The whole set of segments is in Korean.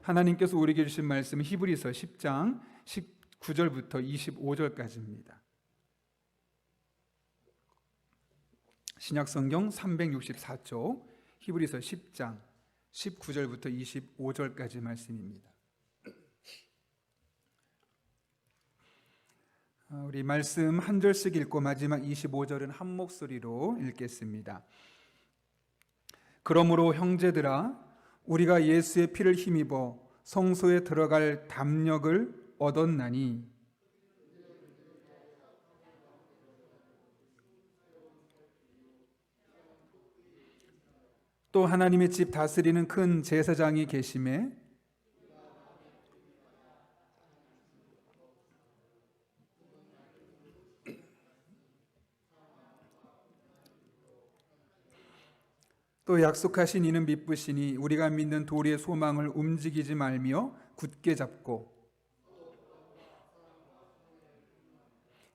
하나님께서 우리에게 주신 말씀은 히브리서 10장 19절부터 25절까지입니다. 신약성경 364쪽 히브리서 10장 19절부터 25절까지 말씀입니다. 우리 말씀 한 절씩 읽고 마지막 25절은 한 목소리로 읽겠습니다. 그러므로 형제들아, 우리가 예수의 피를 힘입어 성소에 들어갈 담력을 얻었나니 또 하나님의 집 다스리는 큰 제사장이 계심에 또 약속하신 이는 미쁘시니 우리가 믿는 도리의 소망을 움직이지 말며 굳게 잡고,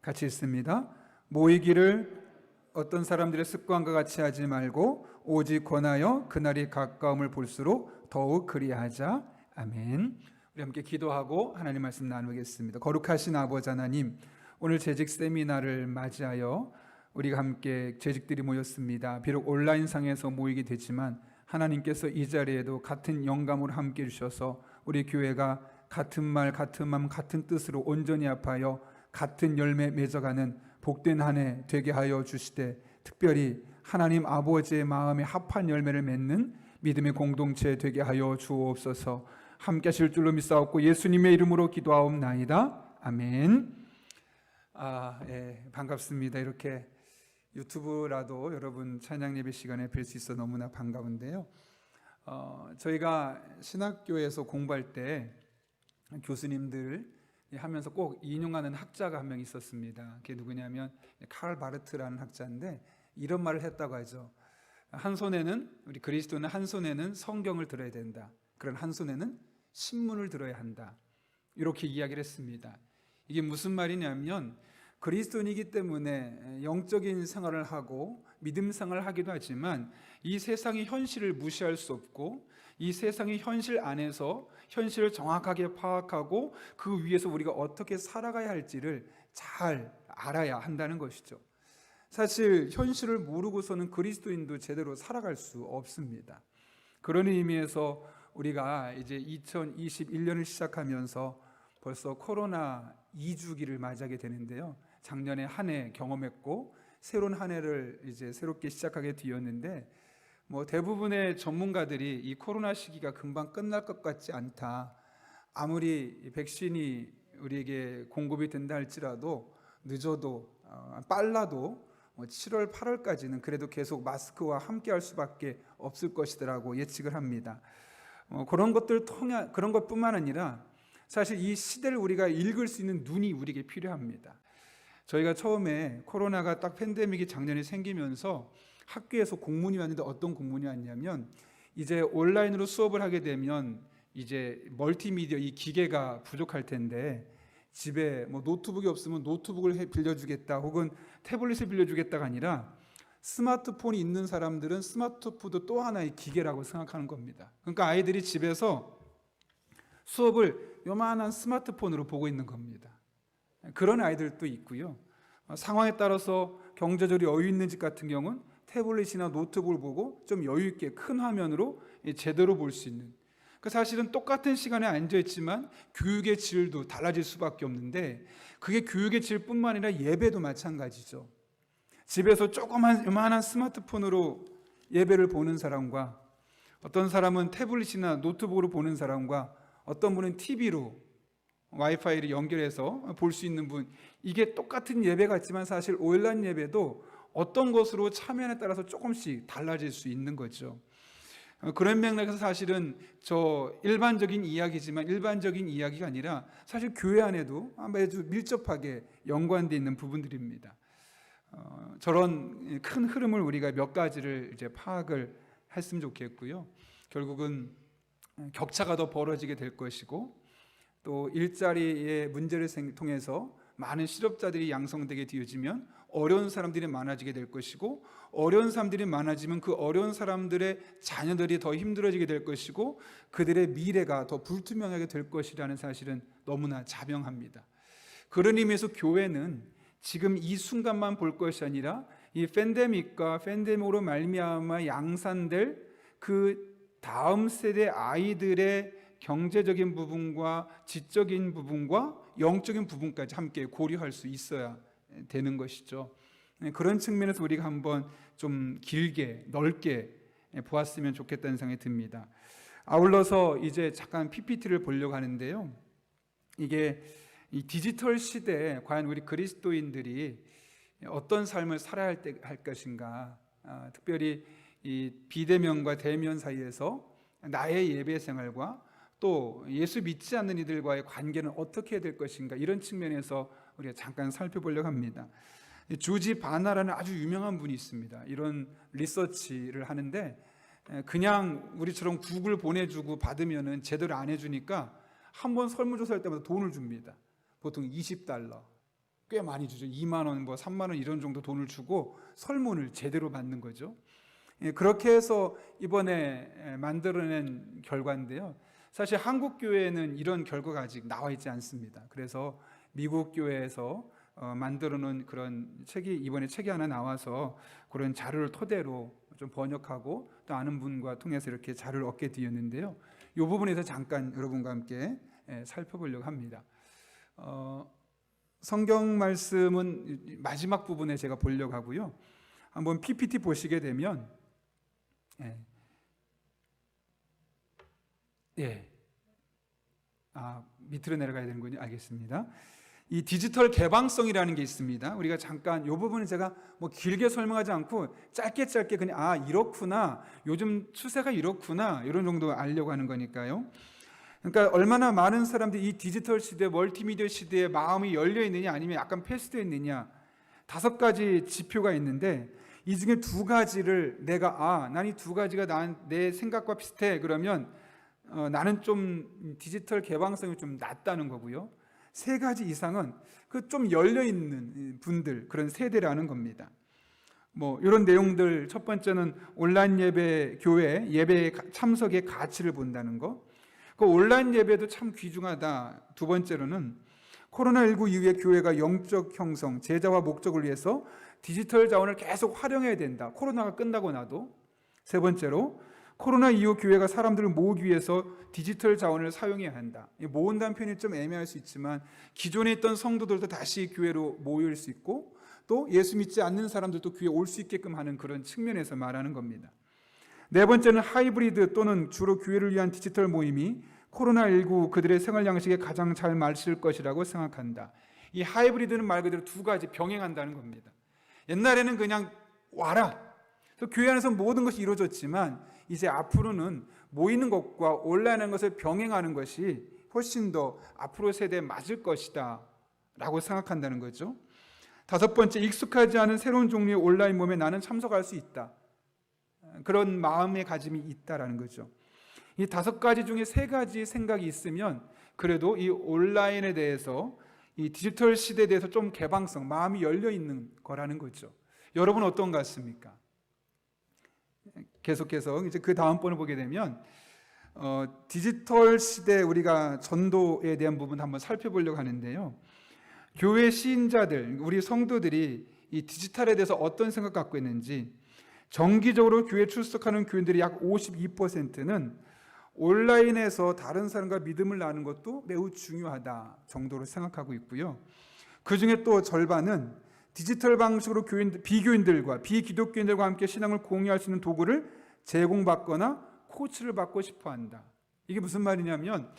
같이 읽습니다. 모이기를 어떤 사람들의 습관과 같이 하지 말고 오직 권하여 그날이 가까움을 볼수록 더욱 그리하자. 아멘. 우리 함께 기도하고 하나님 말씀 나누겠습니다. 거룩하신 아버지 하나님, 오늘 재직 세미나를 맞이하여 우리가 함께 재직들이 모였습니다. 비록 온라인상에서 모이게 됐지만 하나님께서 이 자리에도 같은 영감으로 함께 해주셔서 우리 교회가 같은 말, 같은 마음, 같은 뜻으로 온전히 합하여 같은 열매 맺어가는 복된 한 해 되게 하여 주시되, 특별히 하나님 아버지의 마음에 합한 열매를 맺는 믿음의 공동체 되게 하여 주옵소서. 함께 하실 줄로 믿사옵고 예수님의 이름으로 기도하옵나이다. 아멘. 반갑습니다. 이렇게 유튜브라도 여러분 찬양 예배 시간에 뵐 수 있어 너무나 반가운데요. 저희가 신학교에서 공부할 때 교수님들 하면서 꼭 인용하는 학자가 한 명 있었습니다. 그게 누구냐면 칼 바르트라는 학자인데 이런 말을 했다고 하죠. 한 손에는, 우리 그리스도는 한 손에는 성경을 들어야 된다. 그런 한 손에는 신문을 들어야 한다. 이렇게 이야기를 했습니다. 이게 무슨 말이냐면 그리스도인이기 때문에 영적인 생활을 하고 믿음 생활을 하기도 하지만 이 세상의 현실을 무시할 수 없고 이 세상의 현실 안에서 현실을 정확하게 파악하고 그 위에서 우리가 어떻게 살아가야 할지를 잘 알아야 한다는 것이죠. 사실 현실을 모르고서는 그리스도인도 제대로 살아갈 수 없습니다. 그런 의미에서 우리가 이제 2021년을 시작하면서 벌써 코로나 2주기를 맞이하게 되는데요. 작년에 한 해 경험했고 새로운 한 해를 이제 새롭게 시작하게 되었는데, 대부분의 전문가들이 이 코로나 시기가 금방 끝날 것 같지 않다. 아무리 백신이 우리에게 공급이 된다 할지라도 늦어도 빨라도 7월, 8월까지는 그래도 계속 마스크와 함께 할 수밖에 없을 것이라고 예측을 합니다. 그런 것뿐만 아니라 사실 이 시대를 우리가 읽을 수 있는 눈이 우리에게 필요합니다. 저희가 처음에 코로나가 딱 팬데믹이 작년에 생기면서 학교에서 공문이 왔는데 어떤 공문이 왔냐면 이제 온라인으로 수업을 하게 되면 이제 멀티미디어 이 기계가 부족할 텐데 집에 노트북이 없으면 노트북을 빌려주겠다 혹은 태블릿을 빌려주겠다가 아니라 스마트폰이 있는 사람들은 스마트폰도 또 하나의 기계라고 생각하는 겁니다. 그러니까 아이들이 집에서 수업을 요만한 스마트폰으로 보고 있는 겁니다. 그런 아이들도 있고요. 상황에 따라서 경제적으로 여유 있는 집 같은 경우는 태블릿이나 노트북을 보고 좀 여유 있게 큰 화면으로 제대로 볼 수 있는, 사실은 똑같은 시간에 앉아있지만 교육의 질도 달라질 수밖에 없는데 그게 교육의 질뿐만 아니라 예배도 마찬가지죠. 집에서 요만한 스마트폰으로 예배를 보는 사람과 어떤 사람은 태블릿이나 노트북으로 보는 사람과 어떤 분은 TV로 와이파이를 연결해서 볼 수 있는 분, 이게 똑같은 예배 같지만 사실 온라인 예배도 어떤 것으로 참여에 따라서 조금씩 달라질 수 있는 거죠. 그런 맥락에서 사실은 일반적인 이야기가 아니라 사실 교회 안에도 아주 밀접하게 연관되어 있는 부분들입니다. 저런 큰 흐름을 우리가 몇 가지를 이제 파악을 했으면 좋겠고요. 결국은 격차가 더 벌어지게 될 것이고 또 일자리의 문제를 통해서 많은 실업자들이 양성되게 되어지면 어려운 사람들이 많아지게 될 것이고, 어려운 사람들이 많아지면 그 어려운 사람들의 자녀들이 더 힘들어지게 될 것이고, 그들의 미래가 더 불투명하게 될 것이라는 사실은 너무나 자명합니다. 그런 의미에서 교회는 지금 이 순간만 볼 것이 아니라 이 팬데믹과 팬데믹으로 말미암아 양산될 그 다음 세대 아이들의 경제적인 부분과 지적인 부분과 영적인 부분까지 함께 고려할 수 있어야 되는 것이죠. 그런 측면에서 우리가 한번 좀 길게 넓게 보았으면 좋겠다는 생각이 듭니다. 아울러서 이제 잠깐 PPT를 보려고 하는데요. 이게 이 디지털 시대에 과연 우리 그리스도인들이 어떤 삶을 살아야 할 것인가, 특별히 이 비대면과 대면 사이에서 나의 예배 생활과 또 예수 믿지 않는 이들과의 관계는 어떻게 해야 될 것인가, 이런 측면에서 우리가 잠깐 살펴보려고 합니다. 주지 바나라는 아주 유명한 분이 있습니다. 이런 리서치를 하는데 그냥 우리처럼 구글 보내주고 받으면은 제대로 안 해주니까 한번 설문조사할 때마다 돈을 줍니다. 보통 $20, 꽤 많이 주죠. 2만 원, 3만 원 이런 정도 돈을 주고 설문을 제대로 받는 거죠. 그렇게 해서 이번에 만들어낸 결과인데요. 사실 한국 교회는 이런 결과가 아직 나와 있지 않습니다. 그래서 미국 교회에서 만들어놓은 그런 책이 이번에 책이 하나 나와서 그런 자료를 토대로 좀 번역하고 또 아는 분과 통해서 이렇게 자료를 얻게 되었는데요. 이 부분에서 잠깐 여러분과 함께 살펴보려고 합니다. 성경 말씀은 마지막 부분에 제가 보려고 하고요. 한번 PPT 보시게 되면 밑으로 내려가야 되는군요. 알겠습니다. 이 디지털 개방성이라는 게 있습니다. 우리가 잠깐 이 부분은 제가 길게 설명하지 않고 짧게 그냥 이렇구나, 요즘 추세가 이렇구나, 이런 정도 알려고 하는 거니까요. 그러니까 얼마나 많은 사람들이 이 디지털 시대, 멀티미디어 시대에 마음이 열려 있느냐, 아니면 약간 패스되어 있느냐, 5가지 지표가 있는데 이 중에 2가지를 내가 난 이 2가지가 내 생각과 비슷해, 그러면 나는 좀 디지털 개방성이 좀 낮다는 거고요. 3가지 이상은 그 좀 열려 있는 분들, 그런 세대라는 겁니다. 이런 내용들, 첫 번째는 온라인 예배, 교회 예배 참석의 가치를 본다는 거. 그 온라인 예배도 참 귀중하다. 2번째로는 코로나19 이후에 교회가 영적 형성, 제자와 목적을 위해서 디지털 자원을 계속 활용해야 된다. 코로나가 끝나고 나도. 3번째로 코로나 이후 교회가 사람들을 모으기 위해서 디지털 자원을 사용해야 한다. 모은다는 표현이 좀 애매할 수 있지만 기존에 있던 성도들도 다시 교회로 모일 수 있고 또 예수 믿지 않는 사람들도 교회에 올 수 있게끔 하는 그런 측면에서 말하는 겁니다. 4번째는 하이브리드 또는 주로 교회를 위한 디지털 모임이 코로나19 그들의 생활 양식에 가장 잘 맞을 것이라고 생각한다. 이 하이브리드는 말 그대로 2가지 병행한다는 겁니다. 옛날에는 그냥 와라. 또 교회 안에서 모든 것이 이루어졌지만 이제 앞으로는 모이는 것과 온라인하는 것을 병행하는 것이 훨씬 더 앞으로 세대에 맞을 것이다 라고 생각한다는 거죠. 5번째, 익숙하지 않은 새로운 종류의 온라인 모임에 나는 참석할 수 있다. 그런 마음의 가짐이 있다라는 거죠. 이 5가지 중에 3가지 생각이 있으면 그래도 이 온라인에 대해서, 이 디지털 시대에 대해서 좀 개방성, 마음이 열려 있는 거라는 거죠. 여러분 어떤 것 같습니까? 계속해서 이제 그 다음 번을 보게 되면 디지털 시대 우리가 전도에 대한 부분 한번 살펴보려고 하는데요. 교회 시인자들, 우리 성도들이 이 디지털에 대해서 어떤 생각 갖고 있는지, 정기적으로 교회 출석하는 교인들이 약 52%는 온라인에서 다른 사람과 믿음을 나누는 것도 매우 중요하다 정도로 생각하고 있고요. 그 중에 또 절반은 디지털 방식으로 비교인들과 비기독교인들과 함께 신앙을 공유할 수 있는 도구를 제공받거나 코치를 받고 싶어 한다. 이게 무슨 말이냐면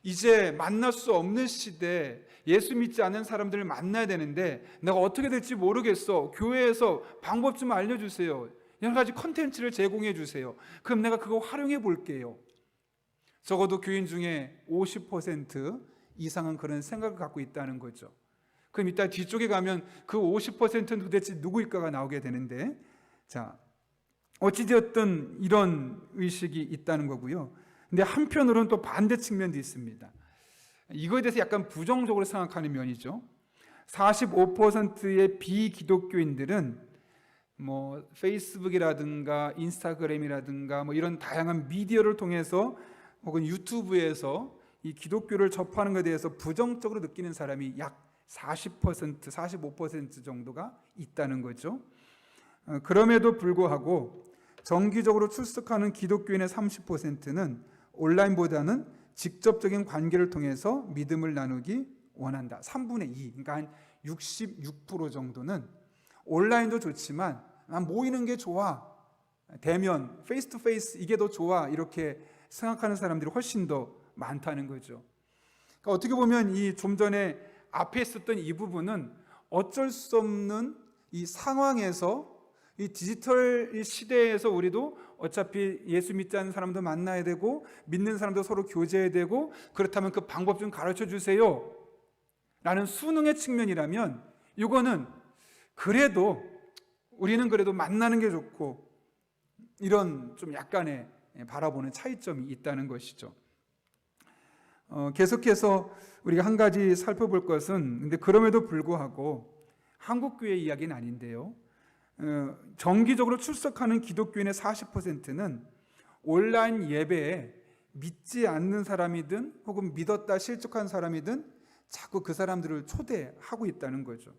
이제 만날 수 없는 시대에 예수 믿지 않는 사람들을 만나야 되는데 내가 어떻게 될지 모르겠어. 교회에서 방법 좀 알려주세요. 여러 가지 컨텐츠를 제공해 주세요. 그럼 내가 그거 활용해 볼게요. 적어도 교인 중에 50% 이상은 그런 생각을 갖고 있다는 거죠. 그럼 이따 뒤쪽에 가면 그 50%는 도대체 누구일까가 나오게 되는데, 자, 어찌되었든 이런 의식이 있다는 거고요. 근데 한편으로는 또 반대 측면도 있습니다. 이거에 대해서 약간 부정적으로 생각하는 면이죠. 45%의 비기독교인들은 뭐 페이스북이라든가 인스타그램이라든가 뭐 이런 다양한 미디어를 통해서 혹은 유튜브에서 이 기독교를 접하는 것에 대해서 부정적으로 느끼는 사람이 약 40%, 45% 정도가 있다는 거죠. 그럼에도 불구하고 정기적으로 출석하는 기독교인의 30%는 온라인보다는 직접적인 관계를 통해서 믿음을 나누기 원한다. 3분의 2, 그러니까 한 66% 정도는 온라인도 좋지만 난 모이는 게 좋아, 대면, 페이스 투 페이스 이게 더 좋아, 이렇게 생각하는 사람들이 훨씬 더 많다는 거죠. 그러니까 어떻게 보면 이 좀 전에 앞에 있었던 이 부분은 어쩔 수 없는 이 상황에서, 이 디지털 시대에서 우리도 어차피 예수 믿지 않는 사람도 만나야 되고 믿는 사람도 서로 교제해야 되고, 그렇다면 그 방법 좀 가르쳐 주세요 라는 수능의 측면이라면, 이거는 그래도 우리는 그래도 만나는 게 좋고, 이런 좀 약간의 바라보는 차이점이 있다는 것이죠. 계속해서 우리가 한 가지 살펴볼 것은, 근데 그럼에도 불구하고 한국교회 이야기는 아닌데요, 정기적으로 출석하는 기독교인의 40%는 온라인 예배에 믿지 않는 사람이든 혹은 믿었다 실족한 사람이든 자꾸 그 사람들을 초대하고 있다는 거죠.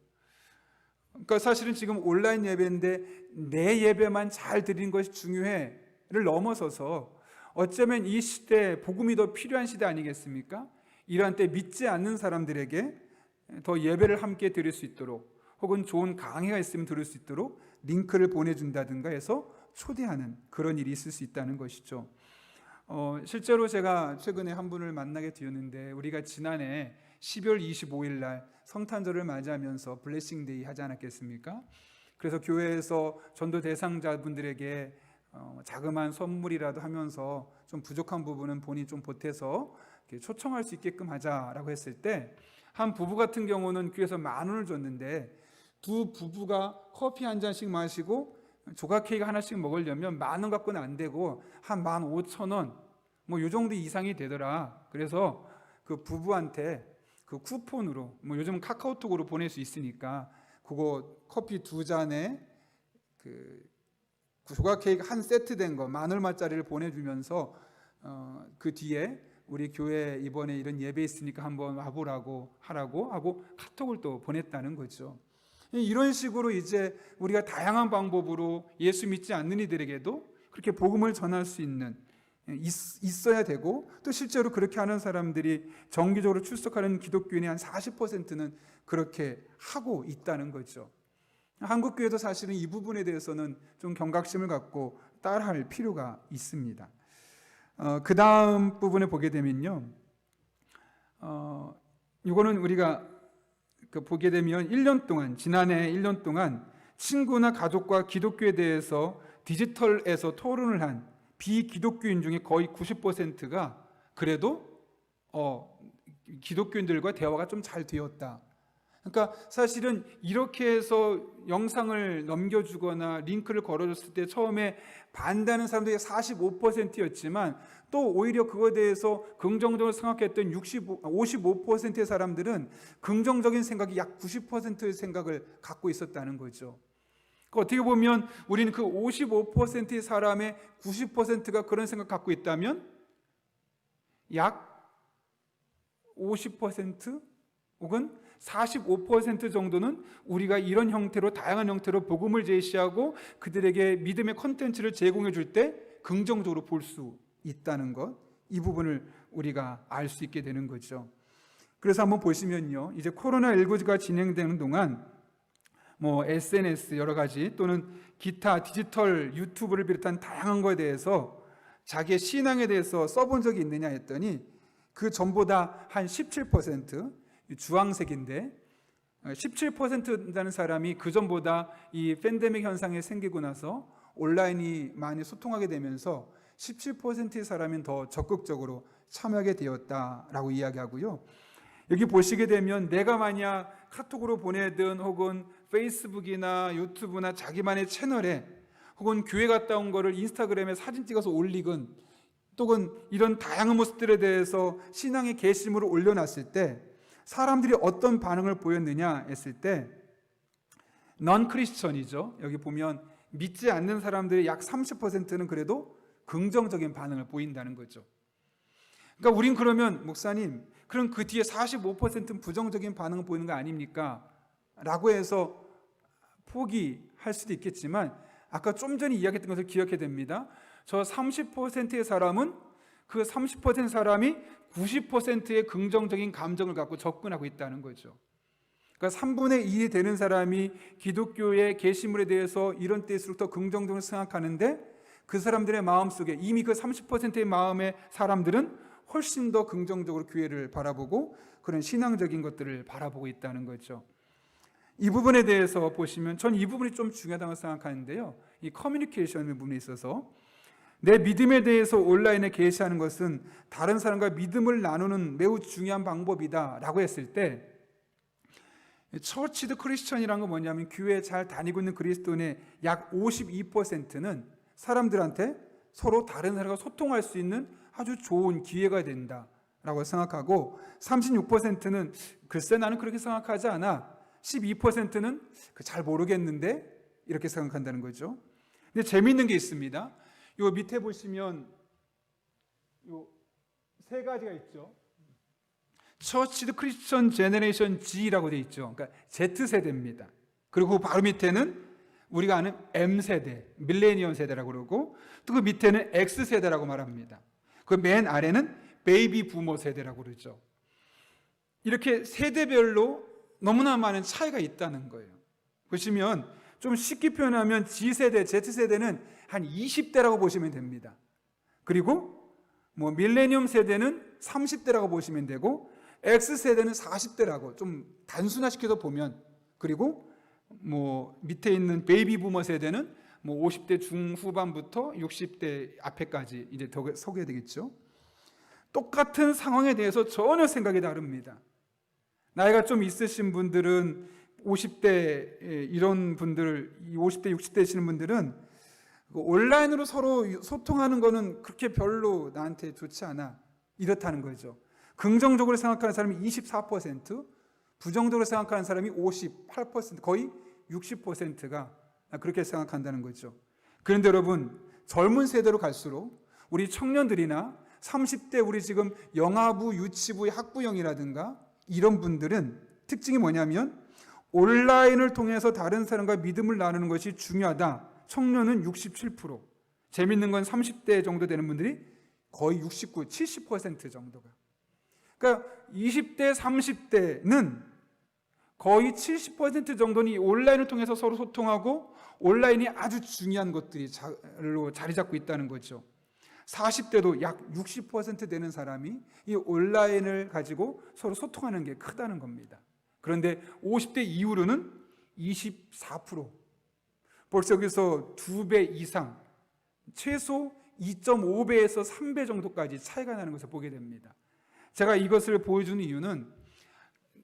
그러니까 사실은 지금 온라인 예배인데 내 예배만 잘 드리는 것이 중요해를 넘어서서 어쩌면 이 시대 복음이 더 필요한 시대 아니겠습니까? 이러한 때 믿지 않는 사람들에게 더 예배를 함께 드릴 수 있도록, 혹은 좋은 강의가 있으면 들을 수 있도록 링크를 보내준다든가 해서 초대하는 그런 일이 있을 수 있다는 것이죠. 실제로 제가 최근에 한 분을 만나게 되었는데, 우리가 지난해 12월 25일 날 성탄절을 맞이하면서 블레싱데이 하지 않았겠습니까? 그래서 교회에서 전도 대상자분들에게 자그마한 선물이라도 하면서 좀 부족한 부분은 본인이 좀 보태서 초청할 수 있게끔 하자라고 했을 때, 한 부부 같은 경우는 교회에서 10,000원을 줬는데 두 부부가 커피 한 잔씩 마시고 조각 케이크 하나씩 먹으려면 10,000원 갖고는 안 되고 한 15,000원 뭐 요 정도 이상이 되더라. 그래서 그 부부한테 그 쿠폰으로, 뭐 요즘 카카오톡으로 보낼 수 있으니까 그거 커피 2잔에 그 조각 케이크 한 세트 된 거 10,000원짜리를 보내주면서 그 뒤에 우리 교회 이번에 이런 예배 있으니까 한번 와보라고 하라고 하고 카톡을 또 보냈다는 거죠. 이런 식으로 이제 우리가 다양한 방법으로 예수 믿지 않는 이들에게도 그렇게 복음을 전할 수 있는 있어야 되고, 또 실제로 그렇게 하는 사람들이 정기적으로 출석하는 기독교인의 한 40%는 그렇게 하고 있다는 거죠. 한국 교회도 사실은 이 부분에 대해서는 좀 경각심을 갖고 따라할 필요가 있습니다. 그 다음 부분에 보게 되면요, 이거는 우리가 보게 되면 1년 동안, 지난해 1년 동안 친구나 가족과 기독교에 대해서 디지털에서 토론을 한 비기독교인 중에 거의 90%가 그래도 기독교인들과 대화가 좀 잘 되었다. 그러니까 사실은 이렇게 해서 영상을 넘겨주거나 링크를 걸어줬을 때 처음에 반대하는 사람들이 45%였지만 또 오히려 그거에 대해서 긍정적으로 생각했던 55%의 사람들은 긍정적인 생각이 약 90%의 생각을 갖고 있었다는 거죠. 그러니까 어떻게 보면 우리는 그 55%의 사람의 90%가 그런 생각 갖고 있다면 약 50% 혹은 45% 정도는 우리가 이런 형태로, 다양한 형태로 복음을 제시하고 그들에게 믿음의 콘텐츠를 제공해 줄 때 긍정적으로 볼 수 있다는 것, 이 부분을 우리가 알 수 있게 되는 거죠. 그래서 한번 보시면요, 이제 코로나19가 진행되는 동안 뭐 SNS 여러 가지 또는 기타 디지털 유튜브를 비롯한 다양한 것에 대해서 자기의 신앙에 대해서 써본 적이 있느냐 했더니 그 전보다 한 17%, 주황색인데 17%라는 사람이 그 전보다 이 팬데믹 현상이 생기고 나서 온라인이 많이 소통하게 되면서 17%의 사람이 더 적극적으로 참여하게 되었다라고 이야기하고요. 여기 보시게 되면 내가 만약 카톡으로 보내든 혹은 페이스북이나 유튜브나 자기만의 채널에 혹은 교회 갔다 온 거를 인스타그램에 사진 찍어서 올리건 또는 이런 다양한 모습들에 대해서 신앙의 게시물을 올려놨을 때 사람들이 어떤 반응을 보였느냐 했을 때 넌 크리스천이죠. 여기 보면 믿지 않는 사람들의 약 30%는 그래도 긍정적인 반응을 보인다는 거죠. 그러니까 우린 그러면 목사님, 그럼 그 뒤에 45%는 부정적인 반응을 보이는 거 아닙니까? 라고 해서 포기할 수도 있겠지만 아까 좀 전에 이야기했던 것을 기억해야 됩니다. 저 30%의 사람은 그 30% 사람이 90%의 긍정적인 감정을 갖고 접근하고 있다는 거죠. 그러니까 3분의 1이 되는 사람이 기독교의 계시물에 대해서 이런 때일수록 더 긍정적으로 생각하는데 그 사람들의 마음속에 이미 그 30%의 마음의 사람들은 훨씬 더 긍정적으로 교회를 바라보고 그런 신앙적인 것들을 바라보고 있다는 거죠. 이 부분에 대해서 보시면 전 이 부분이 좀 중요하다고 생각하는데요. 이 커뮤니케이션 부분에 있어서 내 믿음에 대해서 온라인에 게시하는 것은 다른 사람과 믿음을 나누는 매우 중요한 방법이다 라고 했을 때 처치드 크리스천이라는 건 뭐냐면 교회에 잘 다니고 있는 그리스도인의 약 52%는 사람들한테 서로 다른 사람과 소통할 수 있는 아주 좋은 기회가 된다라고 생각하고 36%는 글쎄 나는 그렇게 생각하지 않아 12%는 잘 모르겠는데 이렇게 생각한다는 거죠. 근데 재미있는 게 있습니다. 요 밑에 보시면 요 세 가지가 있죠. 처치드 크리스천 제너레이션 G라고 되어 있죠. 그러니까 Z세대입니다. 그리고 바로 밑에는 우리가 아는 M세대, 밀레니엄 세대라고 그러고 또 그 밑에는 X세대라고 말합니다. 그 맨 아래는 베이비 부모 세대라고 그러죠. 이렇게 세대별로 너무나 많은 차이가 있다는 거예요. 보시면 좀 쉽게 표현하면 G세대, Z세대는 한 20대라고 보시면 됩니다. 그리고 밀레니엄 세대는 30대라고 보시면 되고 X세대는 40대라고 좀 단순화시켜서 보면 그리고 밑에 있는 베이비 부머 세대는 50대 중후반부터 60대 앞에까지 이제 더 서게 되겠죠. 똑같은 상황에 대해서 전혀 생각이 다릅니다. 나이가 좀 있으신 분들은 50대 이런 분들 50대 60대 되시는 분들은 온라인으로 서로 소통하는 거는 그렇게 별로 나한테 좋지 않아 이렇다는 거죠. 긍정적으로 생각하는 사람이 24%, 부정적으로 생각하는 사람이 58%, 거의 60%가 그렇게 생각한다는 거죠. 그런데 여러분, 젊은 세대로 갈수록 우리 청년들이나 30대 우리 지금 영아부, 유치부의 학부형이라든가 이런 분들은 특징이 뭐냐면 온라인을 통해서 다른 사람과 믿음을 나누는 것이 중요하다. 청년은 67%, 재밌는 건 30대 정도 되는 분들이 거의 69, 70% 정도가. 그러니까 20대, 30대는 거의 70% 정도는 온라인을 통해서 서로 소통하고 온라인이 아주 중요한 것들이 자리 잡고 있다는 거죠. 40대도 약 60% 되는 사람이 이 온라인을 가지고 서로 소통하는 게 크다는 겁니다. 그런데 50대 이후로는 24%, 벌써 여기서 2배 이상, 최소 2.5배에서 3배 정도까지 차이가 나는 것을 보게 됩니다. 제가 이것을 보여주는 이유는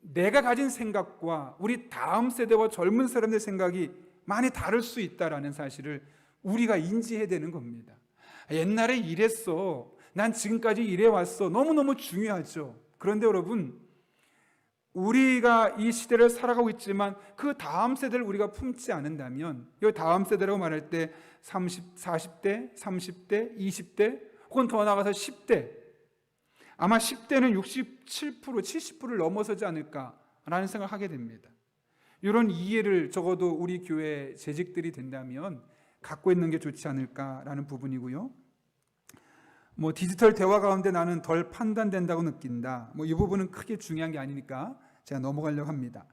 내가 가진 생각과 우리 다음 세대와 젊은 사람들의 생각이 많이 다를 수 있다는 사실을 우리가 인지해야 되는 겁니다. 옛날에 이랬어, 난 지금까지 이래왔어, 너무너무 중요하죠. 그런데 여러분, 우리가 이 시대를 살아가고 있지만 그 다음 세대를 우리가 품지 않는다면, 이 다음 세대라고 말할 때 40대, 30대, 20대 혹은 더 나아가서 10대, 아마 10대는 67%, 70%를 넘어서지 않을까라는 생각을 하게 됩니다. 이런 이해를 적어도 우리 교회 재직들이 된다면 갖고 있는 게 좋지 않을까라는 부분이고요. 디지털 대화 가운데 나는 덜 판단된다고 느낀다. 이 부분은 크게 중요한 게 아니니까 제가 넘어가려고 합니다.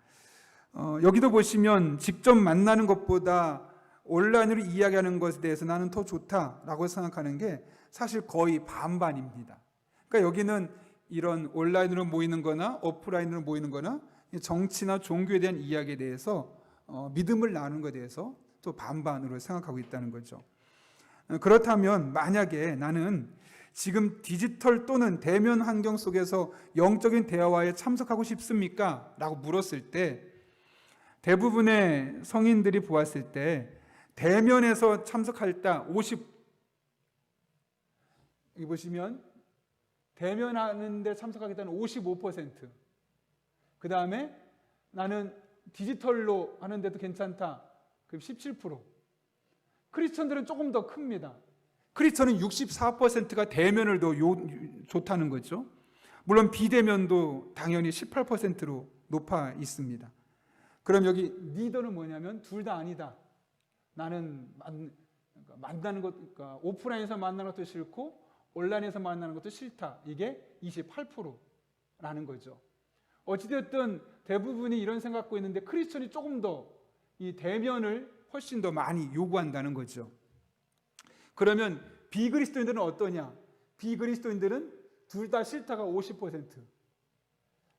여기도 보시면 직접 만나는 것보다 온라인으로 이야기하는 것에 대해서 나는 더 좋다라고 생각하는 게 사실 거의 반반입니다. 그러니까 여기는 이런 온라인으로 모이는 거나 오프라인으로 모이는 거나 정치나 종교에 대한 이야기에 대해서 믿음을 나누는 것에 대해서 또 반반으로 생각하고 있다는 거죠. 그렇다면 만약에 나는 지금 디지털 또는 대면 환경 속에서 영적인 대화에 참석하고 싶습니까? 라고 물었을 때 대부분의 성인들이 보았을 때 대면에서 참석할 때 50, 여기 보시면 대면하는데 참석하겠다는 55%, 그 다음에 나는 디지털로 하는데도 괜찮다. 그럼 17%. 크리스천들은 조금 더 큽니다. 크리스천은 64%가 대면을 더 좋다는 거죠. 물론 비대면도 당연히 18%로 높아 있습니다. 그럼 여기 니더는 뭐냐면 둘 다 아니다. 나는 만나는 것, 그러니까 오프라인에서 만나는 것도 싫고 온라인에서 만나는 것도 싫다. 이게 28%라는 거죠. 어찌됐든 대부분이 이런 생각 갖고 있는데 크리스천이 조금 더 이 대면을 훨씬 더 많이 요구한다는 거죠. 그러면 비그리스도인들은 어떠냐? 비그리스도인들은 둘 다 싫다가 50%.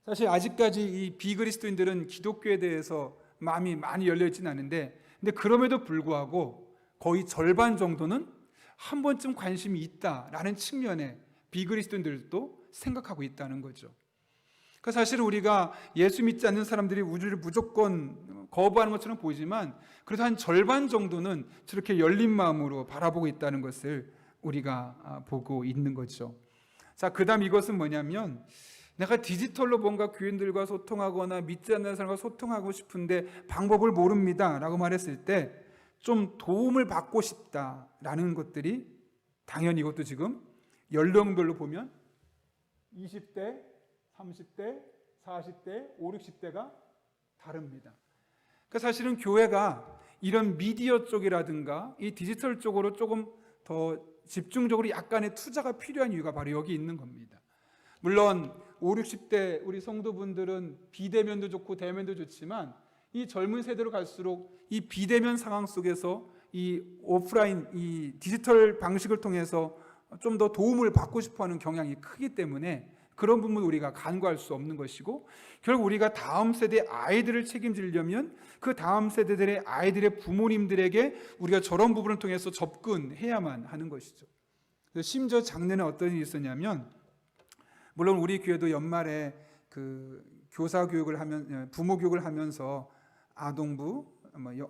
사실 아직까지 이 비그리스도인들은 기독교에 대해서 마음이 많이 열려있지는 않은데, 근데 그럼에도 불구하고 거의 절반 정도는 한 번쯤 관심이 있다라는 측면에 비그리스도인들도 생각하고 있다는 거죠. 그러니까 사실은 우리가 예수 믿지 않는 사람들이 우주를 무조건 거부하는 것처럼 보이지만 그래도 한 절반 정도는 저렇게 열린 마음으로 바라보고 있다는 것을 우리가 보고 있는 거죠. 자, 그 다음 이것은 뭐냐면 내가 디지털로 뭔가 교인들과 소통하거나 믿지 않는 사람과 소통하고 싶은데 방법을 모릅니다 라고 말했을 때 좀 도움을 받고 싶다라는 것들이 당연히 이것도 지금 연령별로 보면 20대, 30대, 40대, 5, 60대가 다릅니다. 그러니까 사실은 교회가 이런 미디어 쪽이라든가 이 디지털 쪽으로 조금 더 집중적으로 약간의 투자가 필요한 이유가 바로 여기 있는 겁니다. 물론 5, 60대 우리 성도분들은 비대면도 좋고 대면도 좋지만 이 젊은 세대로 갈수록 이 비대면 상황 속에서 이 오프라인, 이 디지털 방식을 통해서 좀 더 도움을 받고 싶어하는 경향이 크기 때문에 그런 부분을 우리가 간과할 수 없는 것이고, 결국 우리가 다음 세대 아이들을 책임지려면 그 다음 세대들의 아이들의 부모님들에게 우리가 저런 부분을 통해서 접근해야만 하는 것이죠. 심지어 작년에 어떤 일이 있었냐면, 물론 우리 교회도 연말에 그 교사 교육을 하면 부모 교육을 하면서 아동부,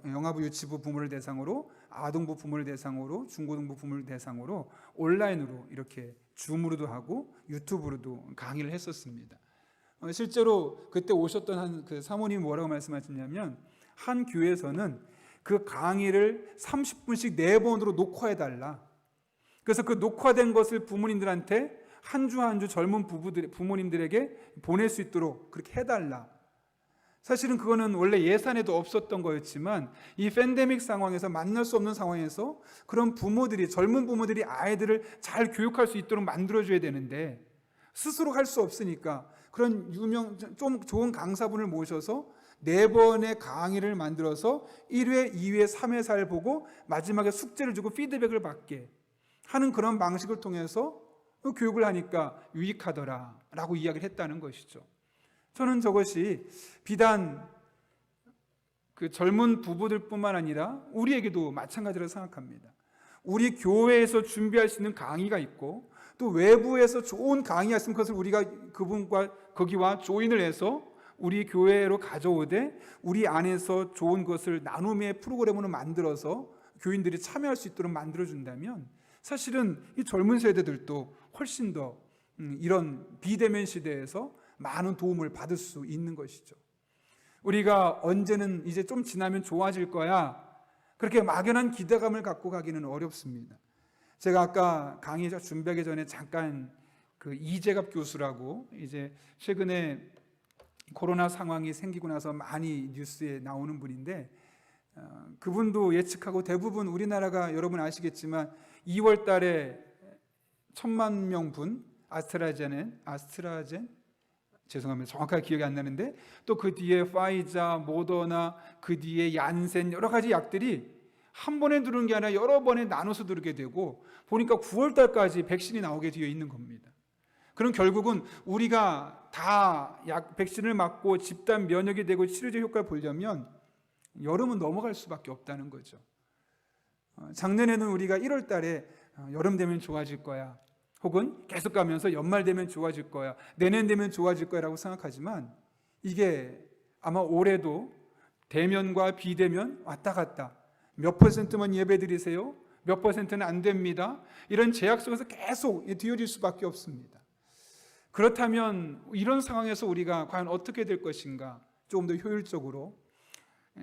영아부 유치부 부모를 대상으로, 아동부 부모를 대상으로, 중고등부 부모를 대상으로 온라인으로 이렇게 줌으로도 하고 유튜브로도 강의를 했었습니다. 실제로 그때 오셨던 한 그 사모님이 뭐라고 말씀하셨냐면 한 교회에서는 그 강의를 30분씩 4번으로 녹화해달라. 그래서 그 녹화된 것을 부모님들한테 한 주 한 주 젊은 부모님들에게 보낼 수 있도록 그렇게 해달라. 사실은 그거는 원래 예산에도 없었던 거였지만 이 팬데믹 상황에서 만날 수 없는 상황에서 그런 부모들이, 젊은 부모들이 아이들을 잘 교육할 수 있도록 만들어줘야 되는데 스스로 할 수 없으니까 그런 좀 좋은 강사분을 모셔서 4번의 강의를 만들어서 1회, 2회, 3회, 4를 보고 마지막에 숙제를 주고 피드백을 받게 하는 그런 방식을 통해서 교육을 하니까 유익하더라라고 이야기를 했다는 것이죠. 저는 저것이 비단 그 젊은 부부들뿐만 아니라 우리에게도 마찬가지라고 생각합니다. 우리 교회에서 준비할 수 있는 강의가 있고 또 외부에서 좋은 강의가 있으면 그것을 우리가 그분과 거기와 조인을 해서 우리 교회로 가져오되 우리 안에서 좋은 것을 나눔의 프로그램으로 만들어서 교인들이 참여할 수 있도록 만들어준다면 사실은 이 젊은 세대들도 훨씬 더 이런 비대면 시대에서 많은 도움을 받을 수 있는 것이죠. 우리가 언제는 이제 좀 지나면 좋아질 거야 그렇게 막연한 기대감을 갖고 가기는 어렵습니다. 제가 아까 강의 준비하기 전에 잠깐 그 이재갑 교수라고 이제 최근에 코로나 상황이 생기고 나서 많이 뉴스에 나오는 분인데 그분도 예측하고 대부분 우리나라가 여러분 아시겠지만 2월 달에 10,000,000분 아스트라젠 죄송합니다. 정확하게 기억이 안 나는데 또 그 뒤에 파이자, 모더나, 그 뒤에 얀센 여러 가지 약들이 한 번에 들어오는 게 아니라 여러 번에 나눠서 들어오게 되고 보니까 9월 달까지 백신이 나오게 되어 있는 겁니다. 그럼 결국은 우리가 다 백신을 맞고 집단 면역이 되고 치료제 효과를 보려면 여름은 넘어갈 수밖에 없다는 거죠. 작년에는 우리가 1월 달에 여름 되면 좋아질 거야 혹은 계속 가면서 연말 되면 좋아질 거야, 내년 되면 좋아질 거야 라고 생각하지만 이게 아마 올해도 대면과 비대면 왔다 갔다 몇 %만 예배 드리세요, 몇 %는 안 됩니다, 이런 제약 속에서 계속 뒤어질 수밖에 없습니다. 그렇다면 이런 상황에서 우리가 과연 어떻게 될 것인가? 조금 더 효율적으로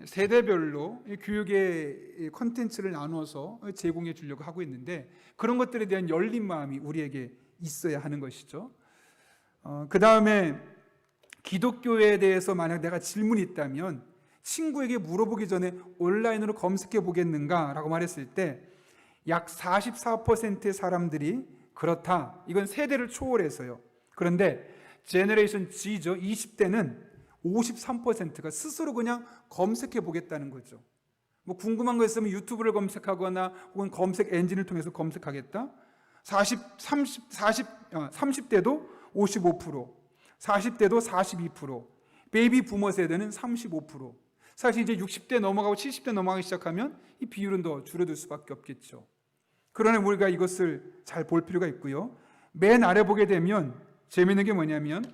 세대별로 교육의 콘텐츠를 나눠서 제공해 주려고 하고 있는데, 그런 것들에 대한 열린 마음이 우리에게 있어야 하는 것이죠. 그 다음에 기독교에 대해서 만약 내가 질문이 있다면 친구에게 물어보기 전에 온라인으로 검색해 보겠는가? 라고 말했을 때 약 44%의 사람들이 그렇다. 이건 세대를 초월해서요. 그런데 제너레이션 G죠. 20대는 53%가 스스로 그냥 검색해 보겠다는 거죠. 뭐 궁금한 거 있으면 유튜브를 검색하거나 혹은 검색 엔진을 통해서 검색하겠다. 30대도 55%, 40대도 42%, 베이비 부머 세대는 35%. 사실 이제 60대 넘어가고 70대 넘어가기 시작하면 이 비율은 더 줄어들 수밖에 없겠죠. 그러나 우리가 이것을 잘 볼 필요가 있고요. 맨 아래 보게 되면 재미있는 게 뭐냐면,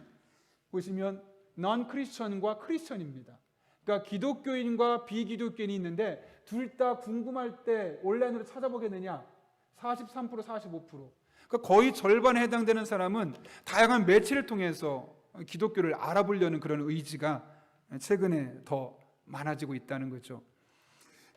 보시면 non 크리스천과 크리스천입니다. 그러니까 기독교인과 비기독교인이 있는데 둘 다 궁금할 때 온라인으로 찾아보겠느냐? 43%, 45%. 그러니까 거의 절반에 해당되는 사람은 다양한 매체를 통해서 기독교를 알아보려는 그런 의지가 최근에 더 많아지고 있다는 거죠.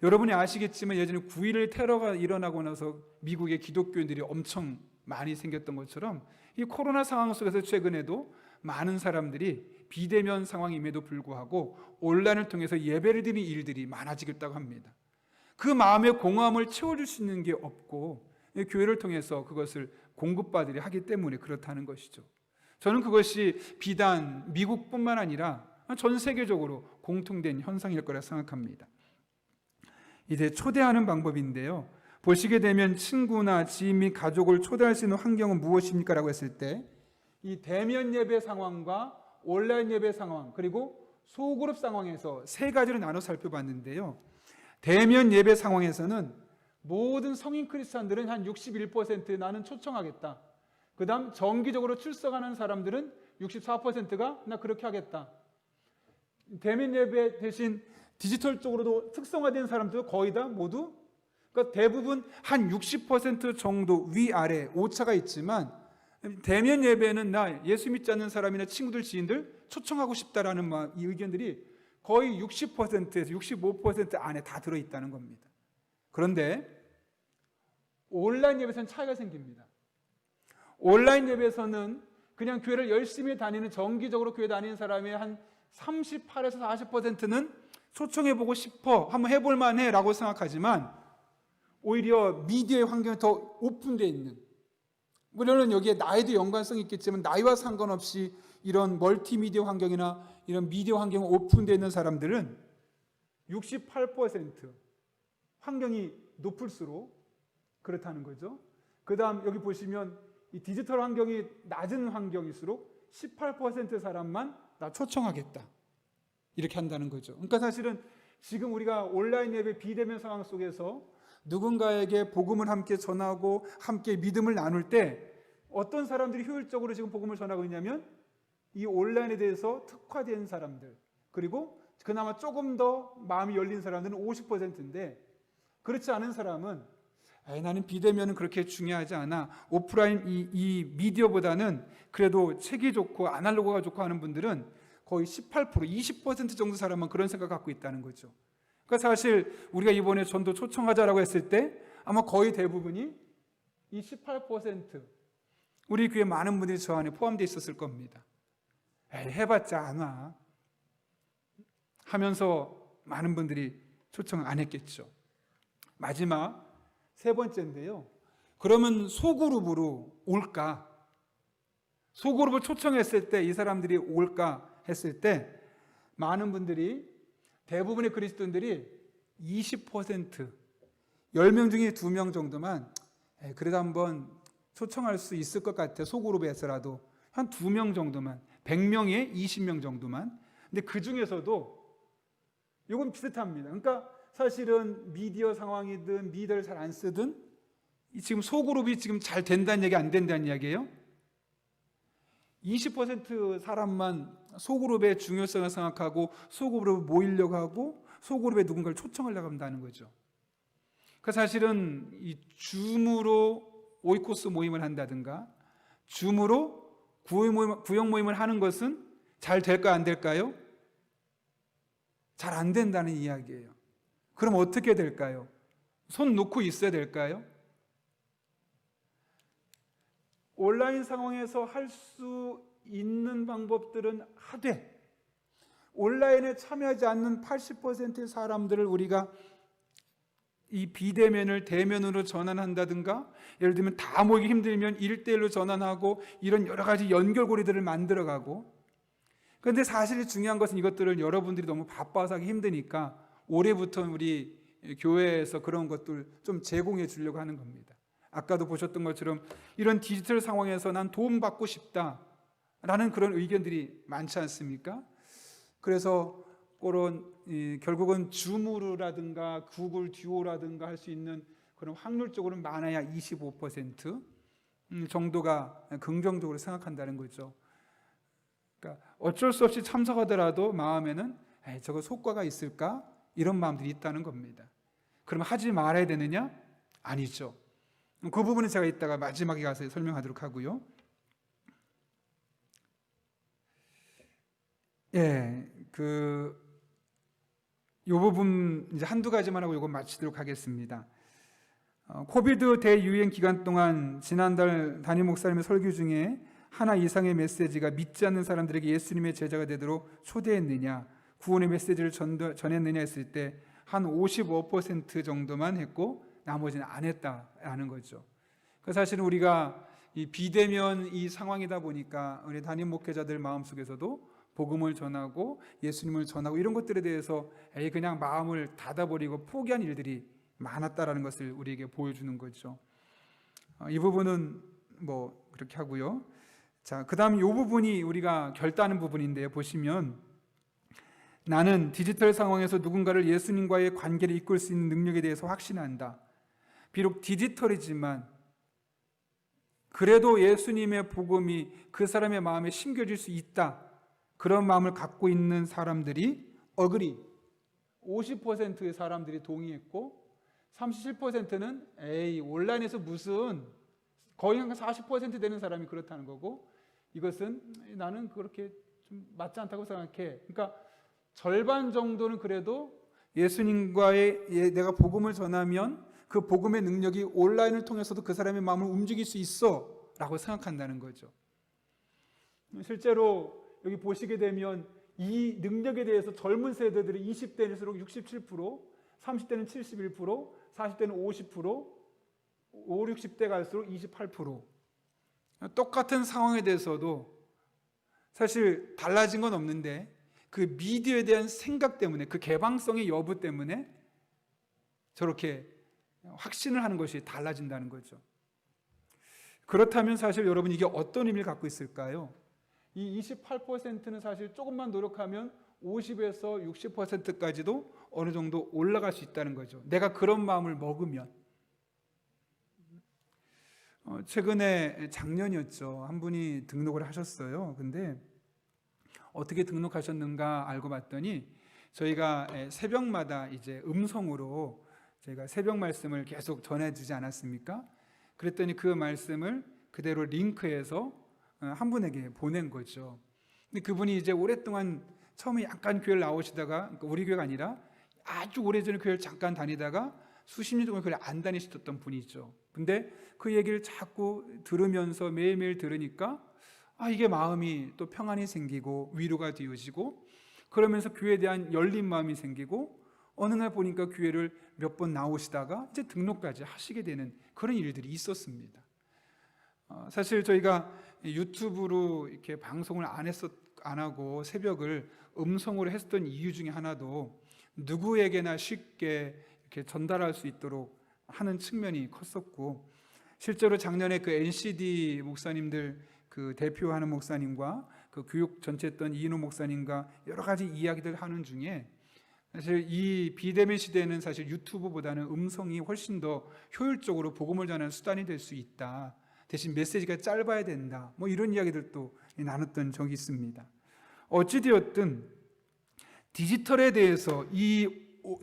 여러분이 아시겠지만 예전에 9.11 테러가 일어나고 나서 미국의 기독교인들이 엄청 많이 생겼던 것처럼 이 코로나 상황 속에서 최근에도 많은 사람들이 비대면 상황임에도 불구하고 온라인을 통해서 예배를 드리는 일들이 많아지겠다고 합니다. 그 마음의 공허함을 채워줄 수 있는 게 없고 교회를 통해서 그것을 공급받으리 하기 때문에 그렇다는 것이죠. 저는 그것이 비단 미국뿐만 아니라 전 세계적으로 공통된 현상일 거라 생각합니다. 이제 초대하는 방법인데요. 보시게 되면 친구나 지인 및 가족을 초대할 수 있는 환경은 무엇입니까? 라고 했을 때 이 대면 예배 상황과 온라인 예배 상황 그리고 소그룹 상황에서 세 가지로 나눠 살펴봤는데요. 대면 예배 상황에서는 모든 성인 크리스찬들은 한 61% 나는 초청하겠다. 그 다음 정기적으로 출석하는 사람들은 64%가 나 그렇게 하겠다. 대면 예배 대신 디지털 쪽으로도 특성화된 사람들도 거의 다 모두, 그러니까 대부분 한 60% 정도 위아래 오차가 있지만 대면 예배는 나 예수 믿지 않는 사람이나 친구들 지인들 초청하고 싶다라는 이 의견들이 거의 60%에서 65% 안에 다 들어있다는 겁니다. 그런데 온라인 예배에서는 차이가 생깁니다. 온라인 예배에서는 그냥 교회를 열심히 다니는 정기적으로 교회 다니는 사람의 한 38에서 40%는 초청해보고 싶어, 한번 해볼 만해 라고 생각하지만 오히려 미디어의 환경이 더 오픈되어 있는, 물론 여기에 나이도 연관성이 있겠지만 나이와 상관없이 이런 멀티미디어 환경이나 이런 미디어 환경이 오픈되어 있는 사람들은 68% 환경이 높을수록 그렇다는 거죠. 그 다음 여기 보시면 이 디지털 환경이 낮은 환경일수록 18% 사람만 나 초청하겠다 이렇게 한다는 거죠. 그러니까 사실은 지금 우리가 온라인 예배 비대면 상황 속에서 누군가에게 복음을 함께 전하고 함께 믿음을 나눌 때 어떤 사람들이 효율적으로 지금 복음을 전하고 있냐면 이 온라인에 대해서 특화된 사람들, 그리고 그나마 조금 더 마음이 열린 사람들은 50%인데 그렇지 않은 사람은 나는 비대면은 그렇게 중요하지 않아, 오프라인 이 미디어보다는 그래도 책이 좋고 아날로그가 좋고 하는 분들은 거의 18%, 20% 정도 사람은 그런 생각 갖고 있다는 거죠. 그러니까 사실 우리가 이번에 전도 초청하자라고 했을 때 아마 거의 대부분이 이 18% 우리 교회 많은 분들이 저 안에 포함되어 있었을 겁니다. 해봤자 안 와 하면서 많은 분들이 초청 안 했겠죠. 마지막 세 번째인데요. 그러면 소그룹으로 올까? 소그룹을 초청했을 때 이 사람들이 올까 했을 때 많은 분들이, 대부분의 그리스도인들이 20%, 10명 중에 2명 정도만 그래도 한번 초청할 수 있을 것 같아. 소그룹에서라도 한 2명 정도만, 100명에 20명 정도만. 근데 그 중에서도 이건 비슷합니다. 그러니까 사실은 미디어 상황이든 미디어를 잘 안 쓰든 지금 소그룹이 지금 잘 된다는 얘기 안 된다는 이야기예요. 20% 사람만 소그룹의 중요성을 생각하고 소그룹으로 모이려고 하고 소그룹에 누군가를 초청하려고 한다는 거죠. 그 사실은 이 줌으로 오이코스 모임을 한다든가 줌으로 구역 모임을 하는 것은 잘 될까 안 될까요? 잘 안 된다는 이야기예요. 그럼 어떻게 될까요? 손 놓고 있어야 될까요? 온라인 상황에서 할 수 있는 방법들은 하되 온라인에 참여하지 않는 80%의 사람들을 우리가 이 비대면을 대면으로 전환한다든가, 예를 들면 다 모이기 힘들면 1대1로 전환하고 이런 여러 가지 연결고리들을 만들어가고, 그런데 사실 중요한 것은 이것들을 여러분들이 너무 바빠서 하기 힘드니까 올해부터 우리 교회에서 그런 것들 좀 제공해 주려고 하는 겁니다. 아까도 보셨던 것처럼 이런 디지털 상황에서 난 도움받고 싶다라는 그런 의견들이 많지 않습니까? 그래서 그런 결국은 줌으로라든가 구글 듀오라든가 할 수 있는 그런 확률적으로는 많아야 25% 정도가 긍정적으로 생각한다는 거죠. 그러니까 어쩔 수 없이 참석하더라도 마음에는 저거 효과가 있을까? 이런 마음들이 있다는 겁니다. 그럼 하지 말아야 되느냐? 아니죠. 그 부분은 제가 이따가 마지막에 가서 설명하도록 하고요. 이 부분 이제 한두 가지만 하고 이거 마치도록 하겠습니다. 코비드 대유행 기간 동안 지난달 담임 목사님의 설교 중에 하나 이상의 메시지가 믿지 않는 사람들에게 예수님의 제자가 되도록 초대했느냐, 구원의 메시지를 전했느냐 했을 때 한 55% 정도만 했고 나머지는 안 했다라는 거죠. 사실은 우리가 이 비대면 이 상황이다 보니까 우리 담임 목회자들 마음속에서도 복음을 전하고 예수님을 전하고 이런 것들에 대해서 그냥 마음을 닫아버리고 포기한 일들이 많았다라는 것을 우리에게 보여주는 거죠. 이 부분은 뭐 그렇게 하고요. 자, 그다음 이 부분이 우리가 결단하는 부분인데요. 보시면 나는 디지털 상황에서 누군가를 예수님과의 관계를 이끌 수 있는 능력에 대해서 확신한다. 비록 디지털이지만 그래도 예수님의 복음이 그 사람의 마음에 심겨질 수 있다. 그런 마음을 갖고 있는 사람들이 어그리 50%의 사람들이 동의했고 37%는 온라인에서 무슨 거의 한 40% 되는 사람이 그렇다는 거고 이것은 나는 그렇게 좀 맞지 않다고 생각해. 그러니까 절반 정도는 그래도 예수님과의 내가 복음을 전하면 그 복음의 능력이 온라인을 통해서도 그 사람의 마음을 움직일 수 있어 라고 생각한다는 거죠. 실제로 여기 보시게 되면 이 능력에 대해서 젊은 세대들이 20대일수록 67%, 30대는 71%, 40대는 50%, 5, 60대 갈수록 28%. 똑같은 상황에 대해서도 사실 달라진 건 없는데 그 미디어에 대한 생각 때문에, 그 개방성의 여부 때문에 저렇게 확신을 하는 것이 달라진다는 거죠. 그렇다면 사실 여러분 이게 어떤 의미를 갖고 있을까요? 이 28%는 사실 조금만 노력하면 50에서 60%까지도 어느 정도 올라갈 수 있다는 거죠. 내가 그런 마음을 먹으면. 최근에 작년이었죠. 한 분이 등록을 하셨어요. 근데 어떻게 등록하셨는가 알고 봤더니 저희가 새벽마다 이제 음성으로 저희가 새벽 말씀을 계속 전해주지 않았습니까? 그랬더니 그 말씀을 그대로 링크해서 한 분에게 보낸 거죠. 근데 그분이 이제 오랫동안 처음에 약간 교회를 나오시다가, 그러니까 우리 교회가 아니라 아주 오래전에 교회를 잠깐 다니다가 수십 년 동안 교회를 안 다니셨던 분이죠. 근데 그 얘기를 자꾸 들으면서 매일매일 들으니까 이게 마음이 또 평안이 생기고 위로가 되어지고 그러면서 교회에 대한 열린 마음이 생기고 어느 날 보니까 교회를 몇 번 나오시다가 이제 등록까지 하시게 되는 그런 일들이 있었습니다. 사실 저희가 유튜브로 이렇게 방송을 안 하고 새벽을 음성으로 했던 이유 중에 하나도 누구에게나 쉽게 이렇게 전달할 수 있도록 하는 측면이 컸었고, 실제로 작년에 그 NCD 목사님들 그 대표하는 목사님과 그 교육 전체 했던 이인호 목사님과 여러 가지 이야기들 하는 중에 사실 이 비대면 시대에는 사실 유튜브보다는 음성이 훨씬 더 효율적으로 복음을 전하는 수단이 될 수 있다. 대신 메시지가 짧아야 된다. 뭐 이런 이야기들도 나눴던 적이 있습니다. 어찌되었든 디지털에 대해서, 이